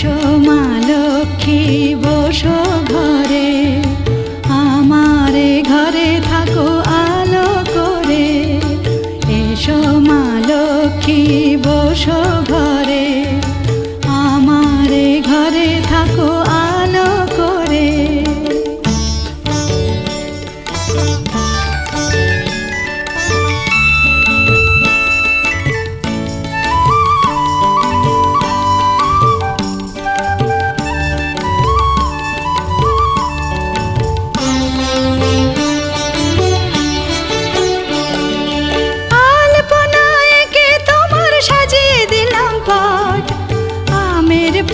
এসো মা লক্ষ্মী বসো ঘরে, আমারে ঘরে থাকো আলো করে। এসো মা লক্ষ্মী বসো ঘরে, আমারে ঘরে থাকো আলো করে।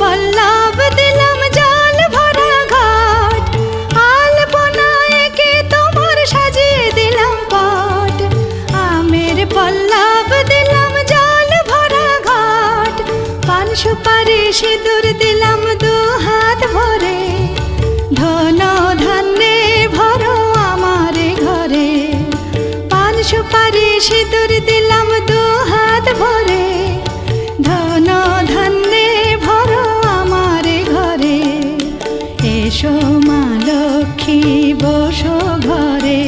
পল্লব দিলাম জল ভরা ঘাট, আলপনা এঁকে তোমার সাজিয়ে দিলাম পট। আমের পল্লব দিলাম জল ভরা ঘাট, পান সুপারি সিঁদুর দিলাম দু হাত ভরে। ধন ধান্যে ভরো আমার ঘরে, পান সুপারি সিঁদুর দিলাম দু হাত ভরে। ধন ধান্যে ভরো আমার ঘরে, এসো মা লক্ষ্মী বসো ঘরে,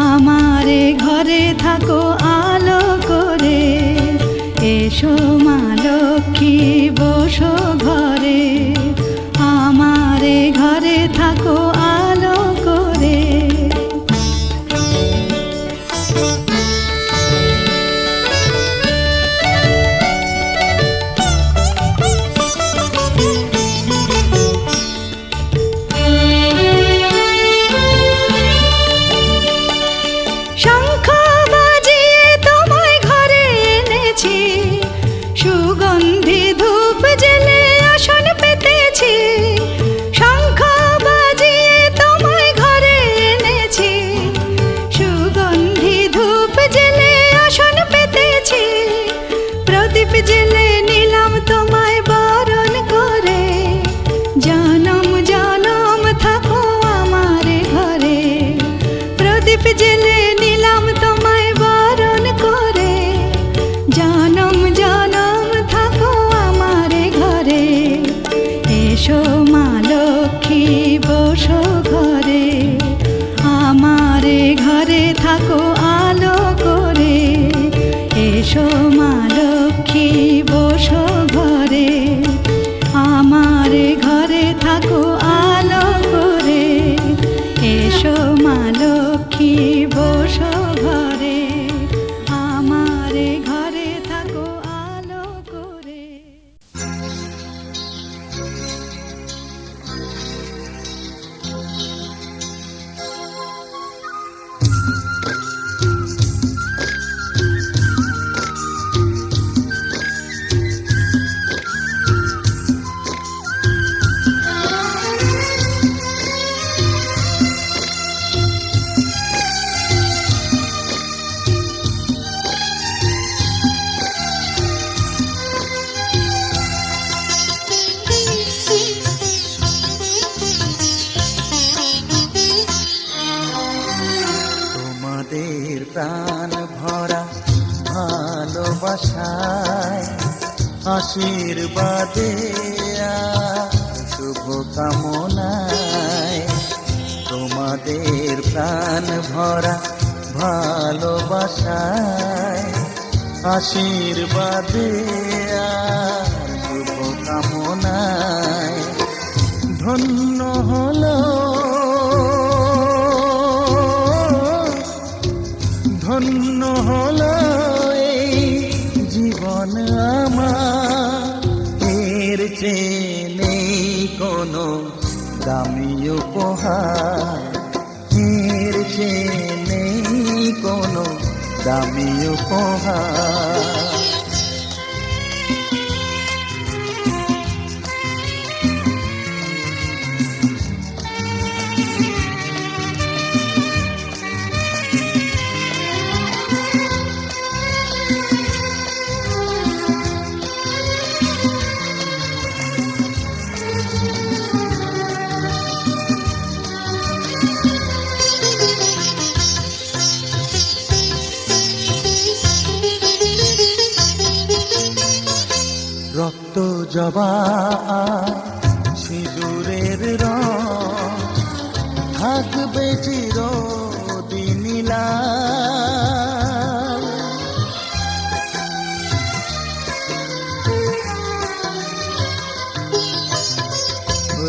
আমারে ঘরে থাকো আলো করে। এসো মা লক্ষ্মী বসো ঘরে, আমারে ঘরে থাকো আলো করে। শঙ্খ বাজিয়ে তোমায় ঘরে এনেছি, সুগন্ধি ধূপ জেলে আসন পেতেছি। শঙ্খ বাজিয়ে তোমায় ঘরে এনেছি, সুগন্ধি ধূপ জেলে আসন পেতেছি। প্রদীপ জেলে নিলাম তোমায় বরণ করে, জনম জনম থাকো আমার ঘরে। প্রদীপ জেলে নিলাম তোমায় বরণ করে, জনম জনম থাকো আমার ঘরে। এসো মা লক্ষ্মী বসো ঘরে, আমারে ঘরে থাকো আলো করে। এসো মা লক্ষ্মী বসো ঘরে, আমারে ঘরে থাকো আলো করে। এসো মা লক্ষ্মী বসো ঘরে, আমারে ঘরে থাকো আলো করে। তোমাদের প্রাণ ভরা ভালোবাসায়, আশীর্বাদে শুভ কামনায়। তোমাদের প্রাণ ভরা ভালোবাসায়, আশীর্বাদে শুভ কামনায়। ধন্য হলো ধন্য হলো এই জীবন আমার, এর চেয়ে নেই কোনো দামি উপহার। এর চেয়ে নেই কোনো দামি উপহার। জবা সিঁদুরের রং থাকবে চিরদিন লাল।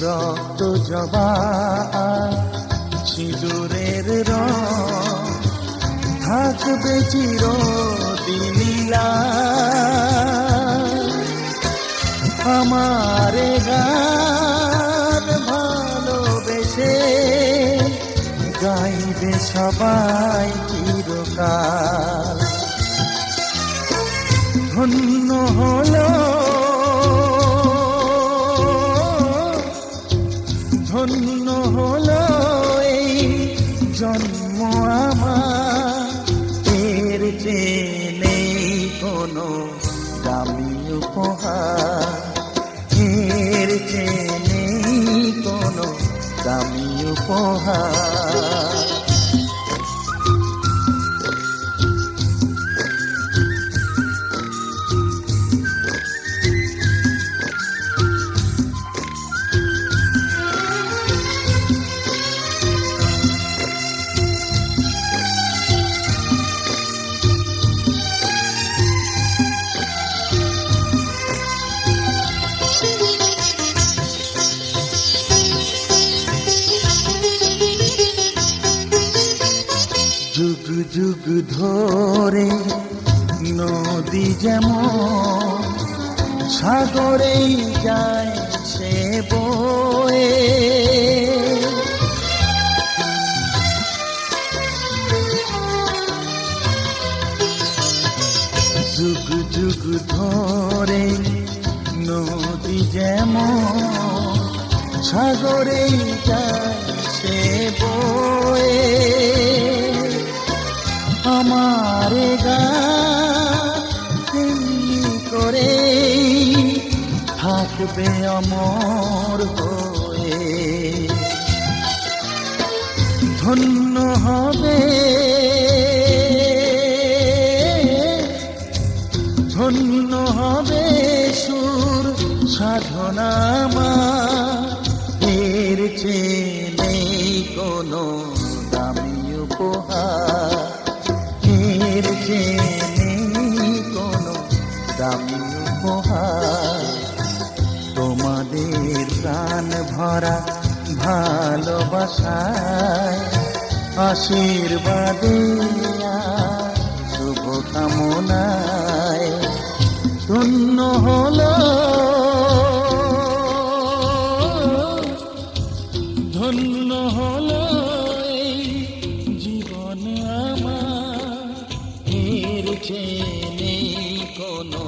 রক্ত জবা সিঁদুরের রং থাকবে চিরদিন লাল। আমারে গান ভালোবেসে গাইবে সবাই চিরকাল। ধন্য হলো ধন্য হলো এই জন্ম আমার, এর চেয়ে নেই কোনো দামি উপহার, এর চেয়ে নেই কোনো দামি উপহার। যুগ যুগ ধরে নদী যেমন সাগরেই যায় সে বয়ে, যুগ যুগ ধরে নদী যেমন সাগরেই যায় সে বয়ে, আমারে গান করে থাকবে অমর হয়ে। ধন্য হবে ধন্য হবে সুর সাধনা আমার, এর চেয়ে নেই কোনো দামি উপহার, এর চেয়ে নেই কোনো দামি উপহার। তোমাদের প্রাণ ভরা ভালোবাসায় আশীর্বাদে শুভ কামনায় ধন্য হলো ধন্য হলো এই জীবন আমার, এর চেয়ে নেই কোনো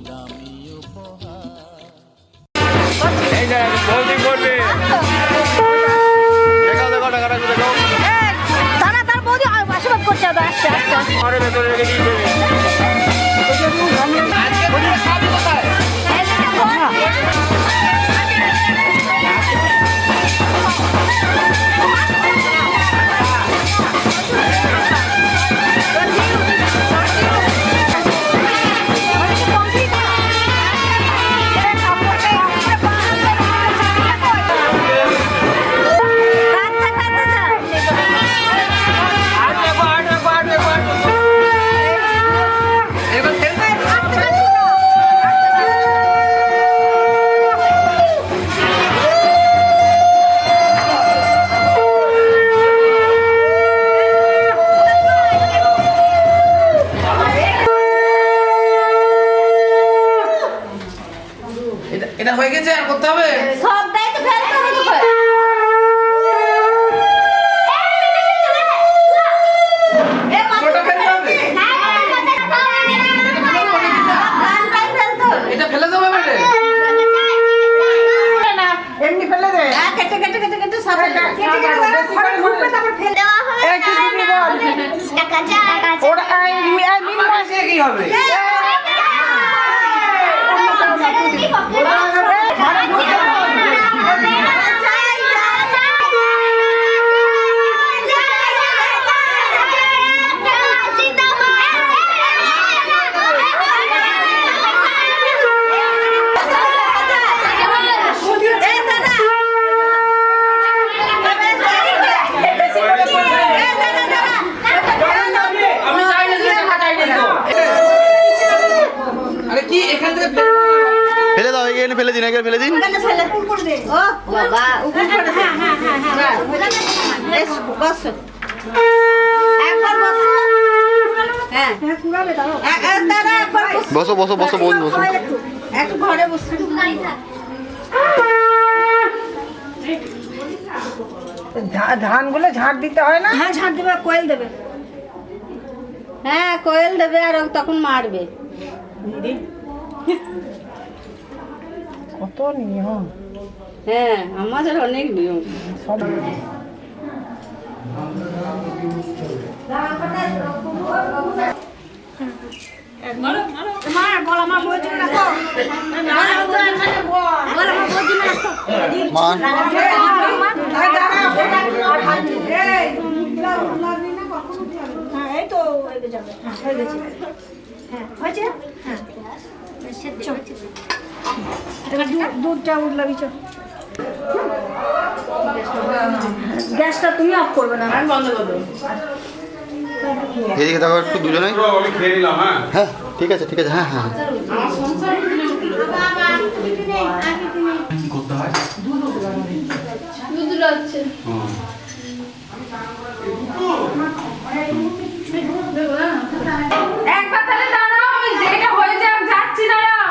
দামি উপহার। এই যে বলদি বলবি দেখাও দেখো টাকাটা দেখো তারা তার বৌদি আশীর্বাদ করছে আসছে আসছে আরে ভেতরে রেখে দিয়ে দেবে। এটা হয়ে গেছে আর করতে হবে সব দায়িত্ব ফেলতে হবে পুরোটা ফেলতে হবে এটা ফেলে দেবো বেটে এমনি ফেলে দে কেটে কেটে কেটে কেটে সব ফেলে দেওয়া হবে টাকা যা ওরা মিন মাসে কি হবে ফেলে দিন। ওখানে ফেলে দে। ও বাবা উপর করে দে। হ্যাঁ বেশ বসো একবার বসো হ্যাঁ দাঁড়া একবার বসো বসো বসো বসো বসো। একটু ঘরে বসো ধানগুলো ঝাড় দিতে হয় না? হ্যাঁ ঝাড় দেবে কোয়েল দেবে হ্যাঁ কোয়েল দেবে আর ও তখন মারবে কত নিয়ম হ্যাঁ আমাদের অনেক নিয়ম সব। মা এই তো হয়ে যাবে হয়ে গেছে হ্যাঁ হয়েছে হ্যাঁ দুধটা উঠলাবি চল গ্যাসটা তুমি অফ করবে না আমি বন্ধ করে দেবো এদিকে দেখো একটু দুজনে। আমি খেয়ে নিলাম। হ্যাঁ হ্যাঁ ঠিক আছে ঠিক আছে। হ্যাঁ হ্যাঁ কি করতে হয়? একবার তাহলে দাঁড়াও আমি যেটা হয়ে যাক যাচ্ছি দাঁড়াও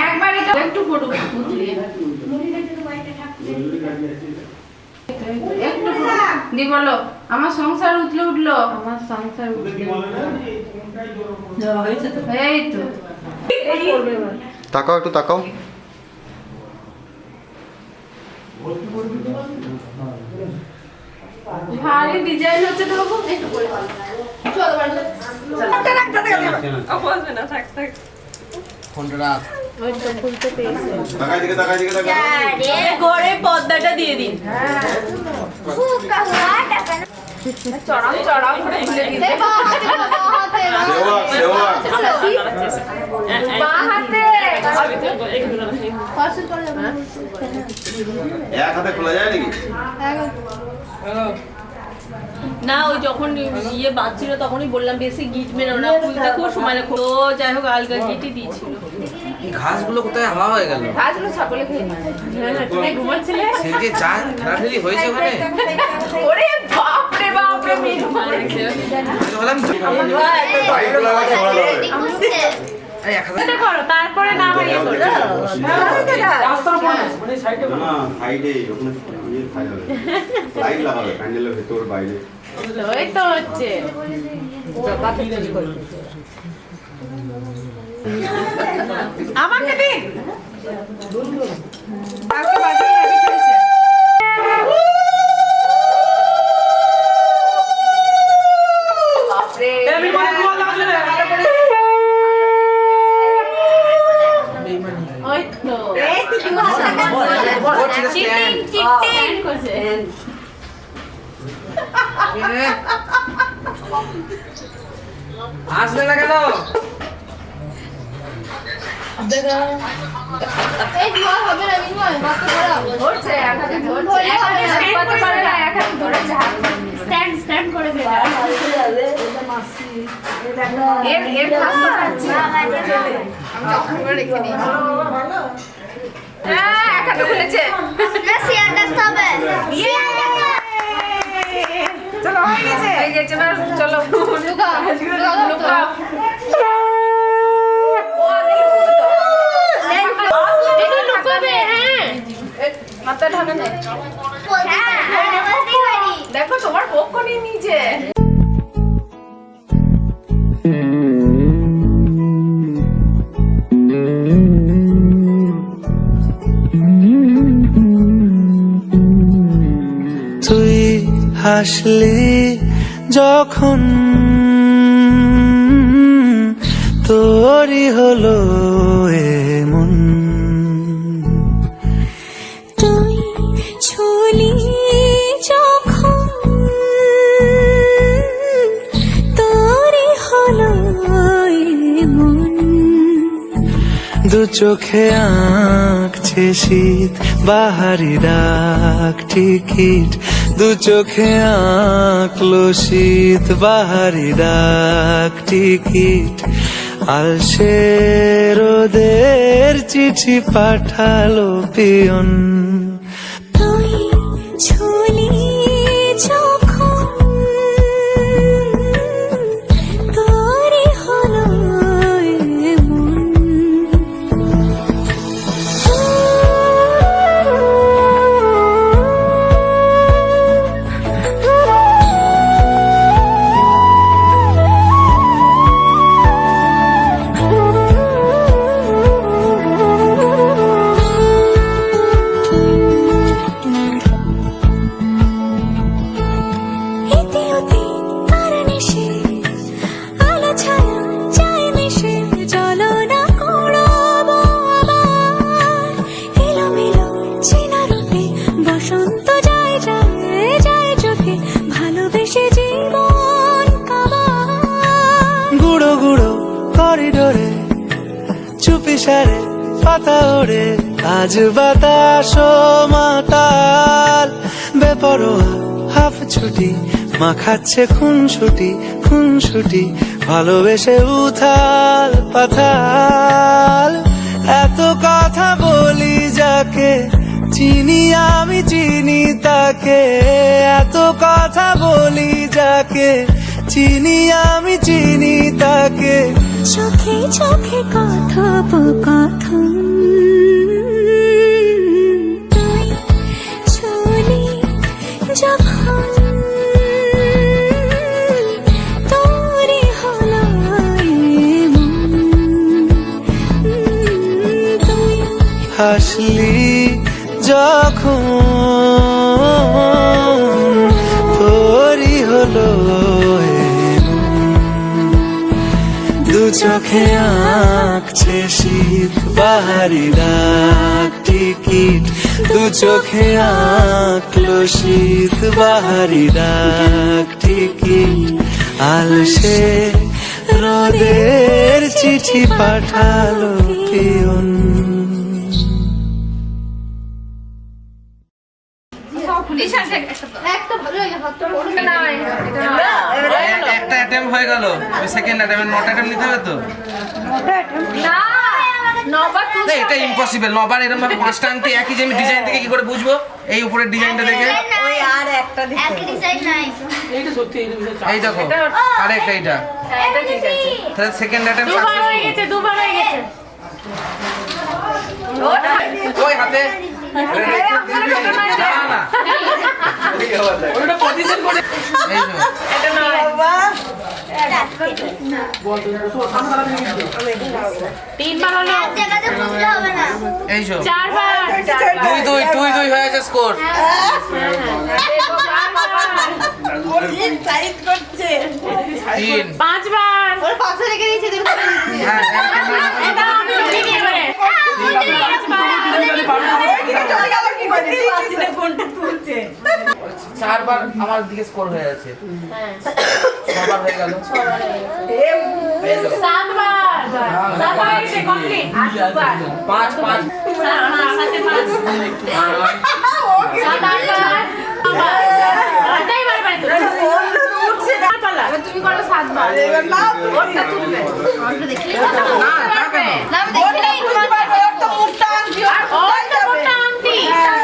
একবার এটা একটু ফটো দি বলো আমার সংসার উঠলো আমার সংসার এই তো তাকাও একটু তাকাও। ভারী ডিজাইন হচ্ছে তো বাবু একটু করে ফোনটা রাখ। তাকাই দিকে তাকাই দিকে তাকাই। ঘরে পর্দাটা দিয়ে দিন চড়াও চড়াও করে খুলে দিন সেওয়াক বা হাতে এক হাতে খোলা যায় নাকি? না ওই যখন ইয়ে বাজছিল তখনই বললাম বেশি গিট মেরো না খুলতে খুব সময় লাগলো তো যাই হোক আলগা গিটই দিয়েছিল। এই ঘাসগুলো কোথায় হাওয়া হয়ে গেল? আজগুলো সকলে খেয়ে নিই তুমি ঘুমাচ্ছিলে সে যে চা ঠেলাঠেলি হয়েছে ওখানে। ওরে বাপ রে বাপ রে মেরু আমি তো বললাম বাইকগুলো আবার সরা যাবে। এই 1000 এটা করো তারপরে না হয় ইয়ে করো না সাইডে ওখানে ইয়ে থাকবে। লাইট লাগাবে প্যান্ডেলের ভেতর বাইরে। ওই তো হচ্ছে আমাকে দিন কালকে বাজারে হেভি খেয়েছে বাপরে আমি বলে তোমার লাগছে না ওই তো এই তো কি চিটিং করছে আসলে না কেন? এই জোয়ার হবে না বিনয় মাথা ধরা ধরছে একাতে ধরছে একাতে স্ট্যান্ড করতে পারে না একাতে ধরেছে হাত স্ট্যান্ড করে দে এটা মাসি এর ফাঁসা আছে আমি যখন করে রেখে দিই হ্যাঁ একাতে খুলেছে না সিয়ার কাটতে হবে চলো হয়ে গেছে এবার চলো লুকা লুকা মাথা ঢাকা নেই দেখো তোমার পক্ষ নিয়ে নিচে তুই হাসলি যখন তোরই হলো এমন তুই ছুলি যখন তোরই হলো এমন দু চোখে আঁকছে শীত বাহারি ডাক টিকিট দু চোখে আঁকলো শীত বাহারি ডাক টিকিট আলসে রোদের চিঠি পাঠালো পিয়ন। তুই ছুলি যখন তোরই হলো এমন। এতে ওতে আর নেশে, আলো ছায়া যায় মিশে, চলো না কুড়াবো আবার এলোমেলো চেনা রূপে। বসন্ত যায় যায় যায় চোখে, ভালোবেসে জীবন কাবার। গুঁড়ো গুঁড়ো করিডোরে চুপি সারে পাতা ওড়ে, আজ বাতাস মাতাল বেপরোয়া হাফ ছুটি, মাখাচ্ছে খুনসুটি খুনসুটি, ভালোবেসে উথাল পাথাল। এত কথা বলি যাকে চিনি আমি চিনি তাকে, এত কথা বলি যাকে চিনি আমি চিনি তাকে। চোখে চোখে কথোপকথন, তুই ছুলি যখন তোরই হলো এমন। তুই হাসলি যখন তোরই হলো দু চোখে আঁকছে শীত বাহারি ডাক টিকিট, দু চোখে আঁকলো শীত বাহারি ডাক টিকিট। আলসে রোদের চিঠি পাঠালো পিয়ন। একটা ভালো লাগে হাতটা পড়বে না একটা অ্যাটেম্প হয়ে গেল, ওই সেকেন্ড অ্যাটেম্পে 9টা অ্যাটেম্প নিতে হবে তো। না নবার না, এটা ইম্পসিবল। 9বার এরকম ভাবে 5টা আংটি একই, যে আমি ডিজাইন থেকে কি করে বুঝবো এই উপরের ডিজাইনটা দেখে? ওই আর একটা দিতে এক ডিজাইন নাই এই দেখো আরেকটা, এইটা এটা ঠিক আছে তাহলে সেকেন্ড অ্যাটেম্প দুবার হয়ে গেছে, দুবার হয়ে গেছে। ওই হাতে না না ওটা পজিশন করে এই যে এটা নয়, তিনবার হলো, জায়গাতে বুঝতে হবে না এই যে চারবার, দুই দুই দুই দুই হয়ে গেছে স্কোর। টাইট করছে। 3 পাঁচবার। ওর পাশে রেখে দিয়েছে দেখো হ্যাঁ এটা আমি উঠিনি এবারে। চলে গেল কি করে? ফোনটা তুলছে। 4বার আমার দিকে স্কোর হয়ে আছে। 6বার হয়ে গেল। সাতবার, সাতবার হয়েছে, complete। আটবার। 5 5 আমার সাথে পাঁচ। সাত, আটবার। নবার। আটটাই বার বার তো। পালা। এবার তুমি করো 7 বার। ওরটা তুলবে। ওরটা দেখলে না কাকে না না আমি দেখি বুঝতে পারবে, ওর তো মুখটা আনছি, ওর তো কোথায় ওরটা যাবে? মোটা আংটি। হ্যাঁ।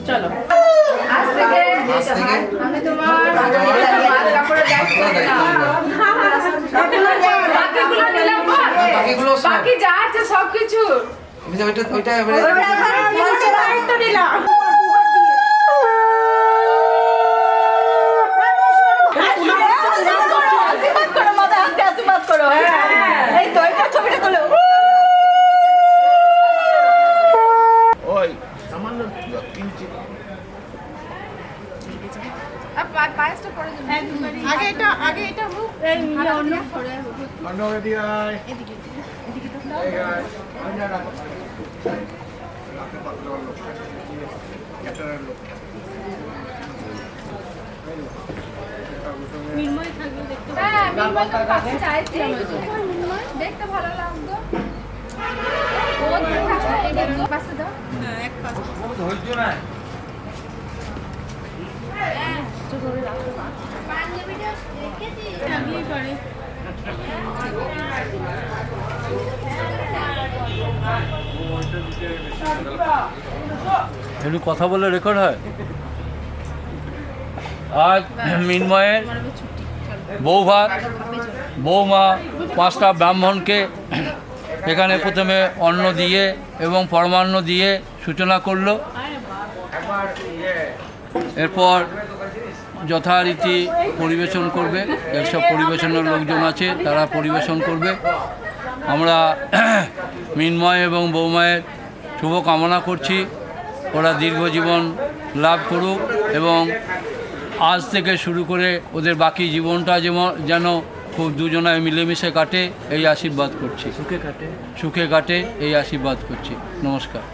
চলো আজ থেকে আজ থেকে আমি তোমার কাপড়ের দায়িত্ব নিলাম। বাকিগুলো নিলাম পর। বাকিগুলো সব। বাকি যা আছে সবকিছু ওইটা দায়িত্ব নিলাম আশীর্বাদ করো মাথায় হাতে আশীর্বাদ করো এই তো এটা ছবিটা তোলো পায়েসটা করে দেবো। আগে এটা হোক অন্য হ্যাঁ, মিনময় তো পাশে চাইছি আমি। দেখতে ভালো লাগতো। ও থাকলে এই পাশে দাও। পাঞ্জাবিটা রেখেছি। এমনি কথা বলে রেকর্ড হয়। আজ মিনময়ের বৌভাত বৌমা 5টা ব্রাহ্মণকে এখানে প্রথমে অন্ন দিয়ে এবং পরমান্ন দিয়ে সূচনা করলো। এরপর যথারীতি পরিবেশন করবে, যেসব পরিবেশনের লোকজন আছে তারা পরিবেশন করবে। আমরা মিনময় এবং বৌমায়ের শুভ কামনা করছি, ওরা দীর্ঘজীবন লাভ করুক এবং আজ থেকে শুরু করে ওদের বাকি জীবনটা যেন খুব দুজনায় মিলেমিশে কাটে এই আশীর্বাদ করছি। সুখে কাটে এই আশীর্বাদ করছি। নমস্কার।